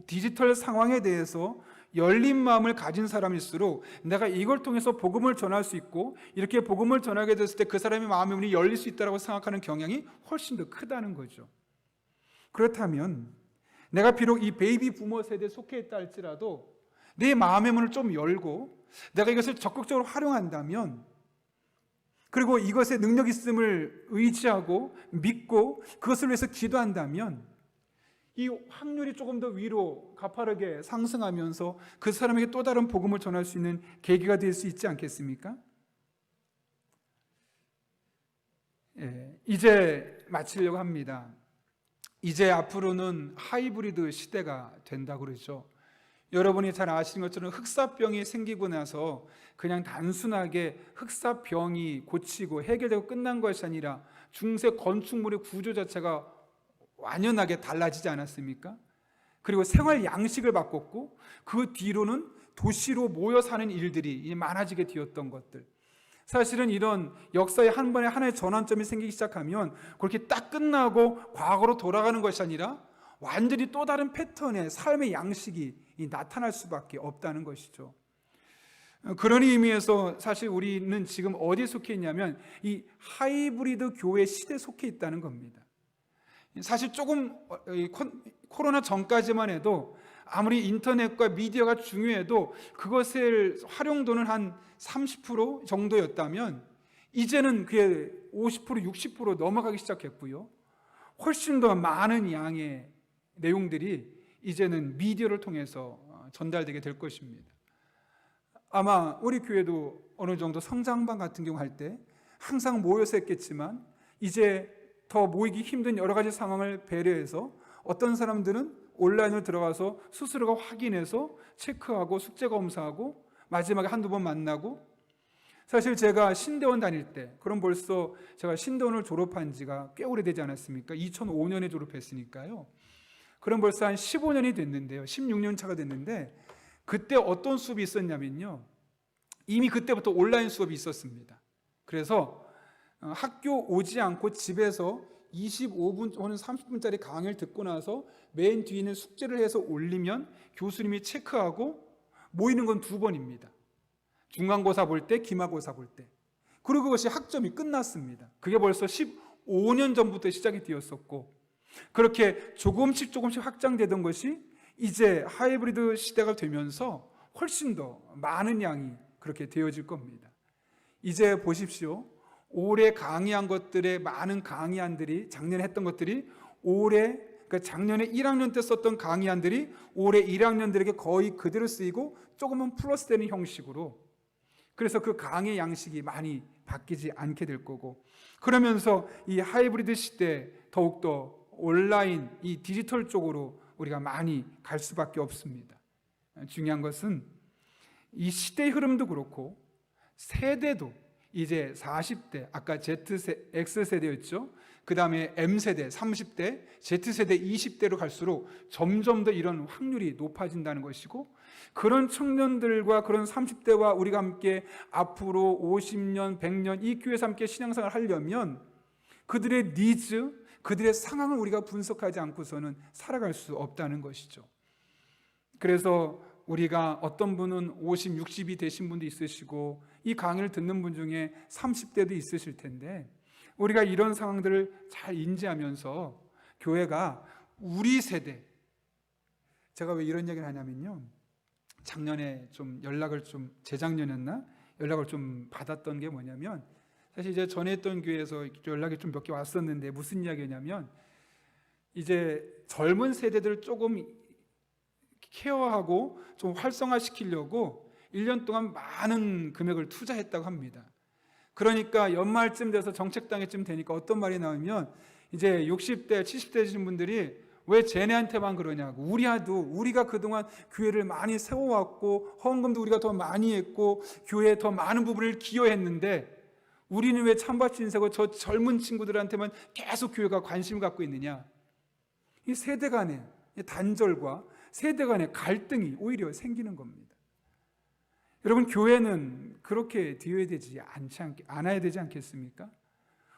디지털 상황에 대해서 열린 마음을 가진 사람일수록 내가 이걸 통해서 복음을 전할 수 있고 이렇게 복음을 전하게 됐을 때 그 사람의 마음의 문이 열릴 수 있다고 생각하는 경향이 훨씬 더 크다는 거죠. 그렇다면 내가 비록 이 베이비 부머 세대에 속해 있다 할지라도 내 마음의 문을 좀 열고 내가 이것을 적극적으로 활용한다면, 그리고 이것에 능력 있음을 의지하고 믿고 그것을 위해서 기도한다면 이 확률이 조금 더 위로 가파르게 상승하면서 그 사람에게 또 다른 복음을 전할 수 있는 계기가 될 수 있지 않겠습니까? 이제 마치려고 합니다. 이제 앞으로는 하이브리드 시대가 된다고 그러죠. 여러분이 잘 아시는 것처럼 흑사병이 생기고 나서 그냥 단순하게 흑사병이 고치고 해결되고 끝난 것이 아니라 중세 건축물의 구조 자체가 완연하게 달라지지 않았습니까? 그리고 생활 양식을 바꿨고 그 뒤로는 도시로 모여 사는 일들이 많아지게 되었던 것들, 사실은 이런 역사의 한 번에 하나의 전환점이 생기기 시작하면 그렇게 딱 끝나고 과거로 돌아가는 것이 아니라 완전히 또 다른 패턴의 삶의 양식이 나타날 수밖에 없다는 것이죠. 그런 의미에서 사실 우리는 지금 어디에 속해 있냐면 이 하이브리드 교회 시대에 속해 있다는 겁니다. 사실 조금 코로나 전까지만 해도 아무리 인터넷과 미디어가 중요해도 그것의 활용도는 한 30% 정도였다면 이제는 그게 50%, 60% 넘어가기 시작했고요. 훨씬 더 많은 양의 내용들이 이제는 미디어를 통해서 전달되게 될 것입니다. 아마 우리 교회도 어느 정도 성장반 같은 경우 할 때 항상 모여서 했겠지만 이제 더 모이기 힘든 여러 가지 상황을 배려해서 어떤 사람들은 온라인으로 들어가서 스스로가 확인해서 체크하고 숙제 검사하고 마지막에 한두 번 만나고, 사실 제가 신대원 다닐 때, 그럼 벌써 제가 신대원을 졸업한 지가 꽤 오래되지 않았습니까? 2005년에 졸업했으니까요. 그럼 벌써 한 15년이 됐는데요. 16년 차가 됐는데 그때 어떤 수업이 있었냐면요, 이미 그때부터 온라인 수업이 있었습니다. 그래서 학교 오지 않고 집에서 25분 혹은 30분짜리 강의를 듣고 나서 맨 뒤에 있는 숙제를 해서 올리면 교수님이 체크하고 모이는 건 2번입니다. 중간고사 볼 때, 기말고사 볼 때. 그리고 그것이 학점이 끝났습니다. 그게 벌써 15년 전부터 시작이 되었었고, 그렇게 조금씩 확장되던 것이 이제 하이브리드 시대가 되면서 훨씬 더 많은 양이 그렇게 되어질 겁니다. 이제 보십시오. 올해 강의한 것들의 많은 강의안들이, 작년에 했던 것들이 올해, 그러니까 작년에 1학년 때 썼던 강의안들이 올해 1학년들에게 거의 그대로 쓰이고 조금은 플러스되는 형식으로, 그래서 그 강의 양식이 많이 바뀌지 않게 될 거고, 그러면서 이 하이브리드 시대 더욱더 온라인, 이 디지털 쪽으로 우리가 많이 갈 수밖에 없습니다. 중요한 것은 이 시대의 흐름도 그렇고 세대도 이제 40대, 아까 X세대였죠. 그 다음에 M세대 30대, Z세대 20대로 갈수록 점점 더 이런 확률이 높아진다는 것이고, 그런 청년들과 그런 30대와 우리가 함께 앞으로 50년, 100년 이 교회에서 함께 신앙생활을 하려면 그들의 니즈, 그들의 상황을 우리가 분석하지 않고서는 살아갈 수 없다는 것이죠. 그래서 우리가 어떤 분은 50, 60이 되신 분도 있으시고 이 강의를 듣는 분 중에 30대도 있으실 텐데, 우리가 이런 상황들을 잘 인지하면서 교회가 우리 세대, 제가 왜 이런 얘기를 하냐면요, 작년에 좀 연락을 좀, 재작년이었나? 연락을 좀 받았던 게 뭐냐면, 사실 이제 전에 했던 교회에서 연락이 좀 몇 개 왔었는데 무슨 이야기냐면, 이제 젊은 세대들을 조금 케어하고 좀 활성화시키려고 1년 동안 많은 금액을 투자했다고 합니다. 그러니까 연말쯤 돼서 정책당에쯤 되니까 어떤 말이 나오면, 이제 60대, 70대 되신 분들이 왜 쟤네한테만 그러냐고, 우리가 그동안 교회를 많이 세워왔고 헌금도 우리가 더 많이 했고 교회에 더 많은 부분을 기여했는데 우리는 왜 찬밥 인세고 저 젊은 친구들한테만 계속 교회가 관심을 갖고 있느냐. 이 세대 간의 단절과 세대 간의 갈등이 오히려 생기는 겁니다. 여러분, 교회는 그렇게 되어야 되지 않아야 되지 않겠습니까?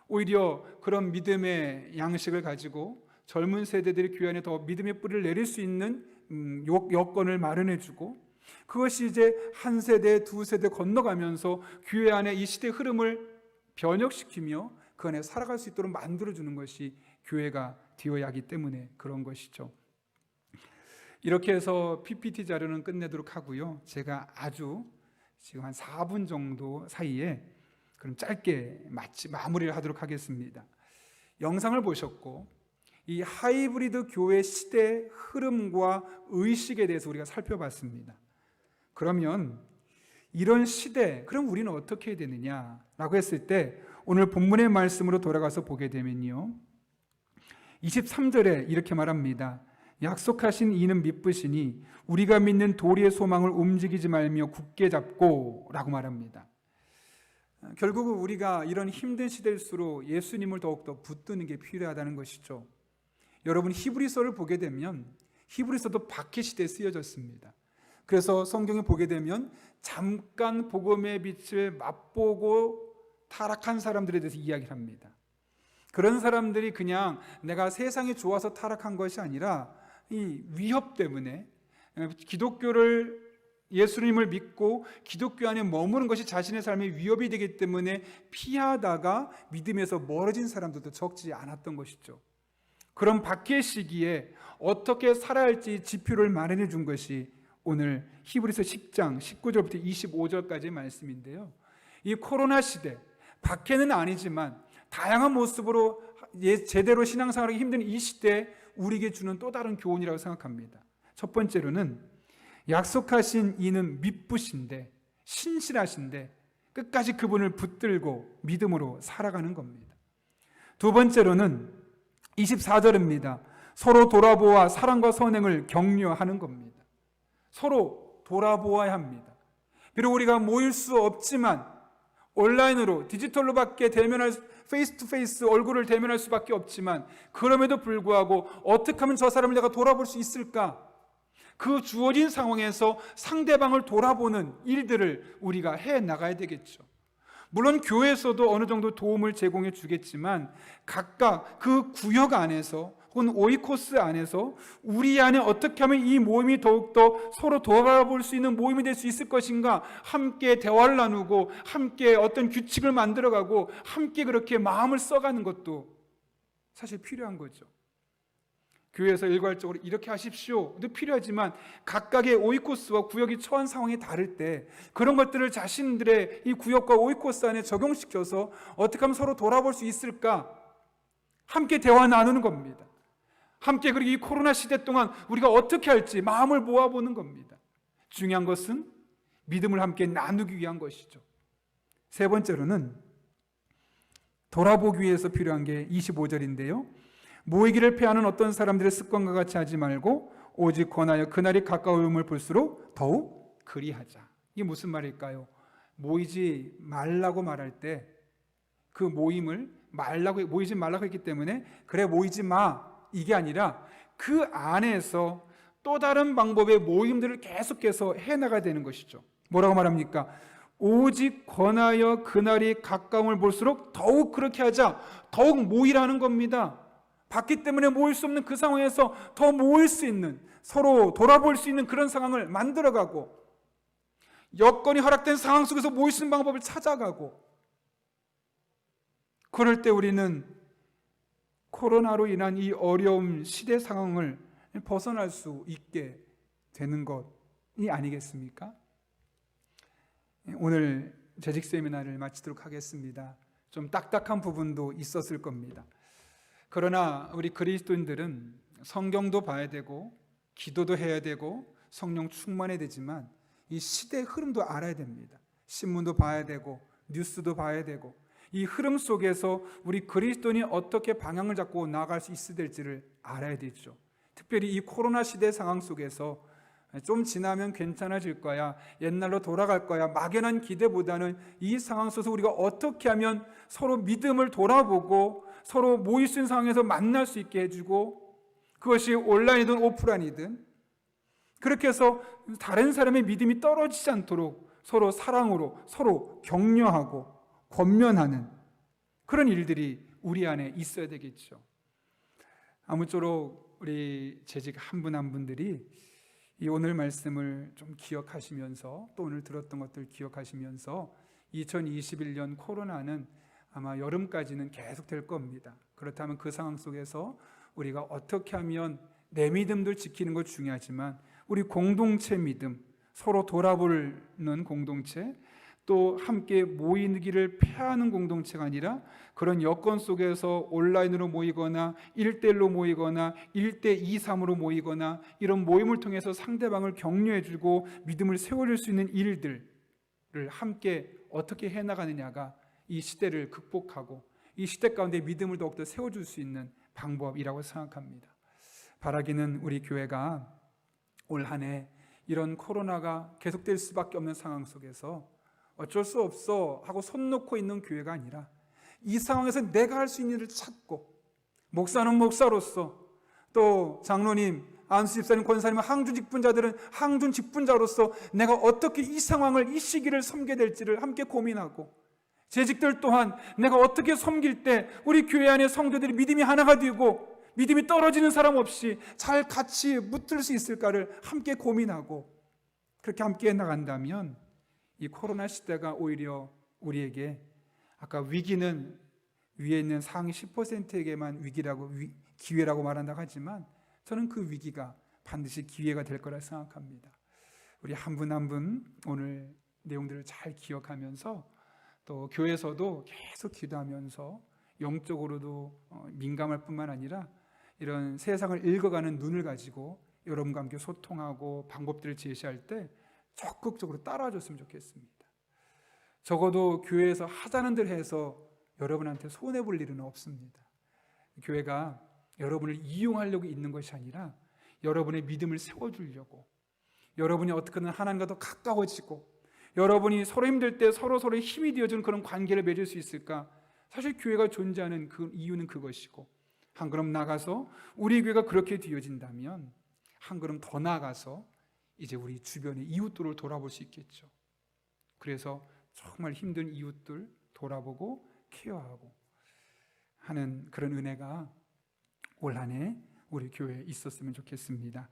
오히려 그런 믿음의 양식을 가지고 젊은 세대들이 교회 안에 더 믿음의 뿌리를 내릴 수 있는 여건을 마련해주고, 그것이 이제 한 세대, 두 세대 건너가면서 교회 안에 이 시대의 흐름을 변혁시키며 그 안에 살아갈 수 있도록 만들어주는 것이 교회가 되어야 하기 때문에 그런 것이죠. 이렇게 해서 PPT 자료는 끝내도록 하고요. 제가 아주 지금 한 4분 정도 사이에 그럼 짧게 마무리를 하도록 하겠습니다. 영상을 보셨고 이 하이브리드 교회 시대 흐름과 의식에 대해서 우리가 살펴봤습니다. 그러면 이런 시대, 그럼 우리는 어떻게 해야 되느냐라고 했을 때 오늘 본문의 말씀으로 돌아가서 보게 되면요, 23절에 이렇게 말합니다. 약속하신 이는 미쁘시니 우리가 믿는 도리의 소망을 움직이지 말며 굳게 잡고 라고 말합니다. 결국은 우리가 이런 힘든 시대일수록 예수님을 더욱더 붙드는 게 필요하다는 것이죠. 여러분 히브리서를 보게 되면 히브리서도 박해 시대에 쓰여졌습니다. 그래서 성경에 보게 되면 잠깐 복음의 빛을 맛보고 타락한 사람들에 대해서 이야기를 합니다. 그런 사람들이 그냥 내가 세상이 좋아서 타락한 것이 아니라 이 위협 때문에 기독교를 예수님을 믿고 기독교 안에 머무는 것이 자신의 삶에 위협이 되기 때문에 피하다가 믿음에서 멀어진 사람들도 적지 않았던 것이죠. 그런 박해 시기에 어떻게 살아야 할지 지표를 마련해 준 것이 오늘 히브리서 10장 19절부터 25절까지의 말씀인데요. 이 코로나 시대, 박해는 아니지만 다양한 모습으로 제대로 신앙생활하기 힘든 이 시대에 우리에게 주는 또 다른 교훈이라고 생각합니다. 첫 번째로는 약속하신 이는 미쁘신데, 신실하신데 끝까지 그분을 붙들고 믿음으로 살아가는 겁니다. 두 번째로는 24절입니다. 서로 돌아보아 사랑과 선행을 격려하는 겁니다. 서로 돌아보아야 합니다. 비록 우리가 모일 수 없지만 온라인으로 디지털로밖에 대면할, 페이스 투 페이스 얼굴을 대면할 수밖에 없지만 그럼에도 불구하고 어떻게 하면 저 사람을 내가 돌아볼 수 있을까? 그 주어진 상황에서 상대방을 돌아보는 일들을 우리가 해 나가야 되겠죠. 물론 교회에서도 어느 정도 도움을 제공해 주겠지만 각각 그 구역 안에서 혹은 오이코스 안에서 우리 안에 어떻게 하면 이 모임이 더욱더 서로 돌아볼 수 있는 모임이 될 수 있을 것인가, 함께 대화를 나누고 함께 어떤 규칙을 만들어가고 함께 그렇게 마음을 써가는 것도 사실 필요한 거죠. 교회에서 일괄적으로 이렇게 하십시오도 필요하지만 각각의 오이코스와 구역이 처한 상황이 다를 때 그런 것들을 자신들의 이 구역과 오이코스 안에 적용시켜서 어떻게 하면 서로 돌아볼 수 있을까, 함께 대화 나누는 겁니다. 함께 그리고 이 코로나 시대 동안 우리가 어떻게 할지 마음을 모아보는 겁니다. 중요한 것은 믿음을 함께 나누기 위한 것이죠. 세 번째로는 돌아보기 위해서 필요한 게 25절인데요. 모이기를 패하는 어떤 사람들의 습관과 같이 하지 말고 오직 권하여 그날이 가까움을 볼수록 더욱 그리하자. 이게 무슨 말일까요? 모이지 말라고 말할 때 그 모임을 모이지 말라고 했기 때문에 그래 모이지 마, 이게 아니라 그 안에서 또 다른 방법의 모임들을 계속해서 해나가야 되는 것이죠. 뭐라고 말합니까? 오직 권하여 그날이 가까움을 볼수록 더욱 그렇게 하자. 더욱 모이라는 겁니다. 봤기 때문에 모일 수 없는 그 상황에서 더 모일 수 있는, 서로 돌아볼 수 있는 그런 상황을 만들어가고 여건이 허락된 상황 속에서 모일 수 있는 방법을 찾아가고, 그럴 때 우리는 코로나로 인한 이 어려움 시대 상황을 벗어날 수 있게 되는 것이 아니겠습니까? 오늘 재직 세미나를 마치도록 하겠습니다. 좀 딱딱한 부분도 있었을 겁니다. 그러나 우리 그리스도인들은 성경도 봐야 되고 기도도 해야 되고 성령 충만해야 되지만 이 시대의 흐름도 알아야 됩니다. 신문도 봐야 되고 뉴스도 봐야 되고 이 흐름 속에서 우리 그리스도인이 어떻게 방향을 잡고 나아갈 수 있어야 될지를 알아야 되죠. 특별히 이 코로나 시대 상황 속에서 좀 지나면 괜찮아질 거야, 옛날로 돌아갈 거야, 막연한 기대보다는 이 상황 속에서 우리가 어떻게 하면 서로 믿음을 돌아보고 서로 모일 수 있는 상황에서 만날 수 있게 해주고, 그것이 온라인이든 오프라인이든 그렇게 해서 다른 사람의 믿음이 떨어지지 않도록 서로 사랑으로 서로 격려하고 권면하는 그런 일들이 우리 안에 있어야 되겠죠. 아무쪼록 우리 재직 한 분 한 분들이 이 오늘 말씀을 좀 기억하시면서 또 오늘 들었던 것들 기억하시면서 2021년 코로나는 아마 여름까지는 계속 될 겁니다. 그렇다면 그 상황 속에서 우리가 어떻게 하면 내 믿음들 지키는 것 중요하지만 우리 공동체 믿음, 서로 돌아보는 공동체, 또 함께 모이기를 폐하는 공동체가 아니라 그런 여건 속에서 온라인으로 모이거나 1대1로 모이거나 1대2, 3으로 모이거나 이런 모임을 통해서 상대방을 격려해주고 믿음을 세워줄 수 있는 일들을 함께 어떻게 해나가느냐가 이 시대를 극복하고 이 시대 가운데 믿음을 더욱더 세워줄 수 있는 방법이라고 생각합니다. 바라기는 우리 교회가 올 한 해 이런 코로나가 계속될 수밖에 없는 상황 속에서 어쩔 수 없어 하고 손 놓고 있는 교회가 아니라 이 상황에서 내가 할 수 있는 일을 찾고, 목사는 목사로서, 또 장로님, 안수 집사님, 권사님, 항준 직분자들은 항준 직분자로서 내가 어떻게 이 상황을, 이 시기를 섬겨야 될지를 함께 고민하고, 재직들 또한 내가 어떻게 섬길 때 우리 교회 안에 성도들이 믿음이 하나가 되고 믿음이 떨어지는 사람 없이 잘 같이 붙을 수 있을까를 함께 고민하고, 그렇게 함께 나간다면 이 코로나 시대가 오히려 우리에게, 아까 위기는 위에 있는 상위 10%에게만 기회라고 말한다고 하지만 저는 그 위기가 반드시 기회가 될 거라 생각합니다. 우리 한 분 한 분 오늘 내용들을 잘 기억하면서 또 교회에서도 계속 기도하면서 영적으로도 민감할 뿐만 아니라 이런 세상을 읽어가는 눈을 가지고 여러분과 함께 소통하고 방법들을 제시할 때 적극적으로 따라줬으면 좋겠습니다. 적어도 교회에서 하자는 대로 해서 여러분한테 손해볼 일은 없습니다. 교회가 여러분을 이용하려고 있는 것이 아니라 여러분의 믿음을 세워주려고, 여러분이 어떻게든 하나님과 더 가까워지고 여러분이 서로 힘들 때 서로서로의 힘이 되어주는 그런 관계를 맺을 수 있을까? 사실 교회가 존재하는 그 이유는 그것이고, 한 걸음 나가서 우리 교회가 그렇게 되어진다면 한 걸음 더 나가서 이제 우리 주변의 이웃들을 돌아볼 수 있겠죠. 그래서 정말 힘든 이웃들 돌아보고 케어하고 하는 그런 은혜가 올 한 해 우리 교회에 있었으면 좋겠습니다.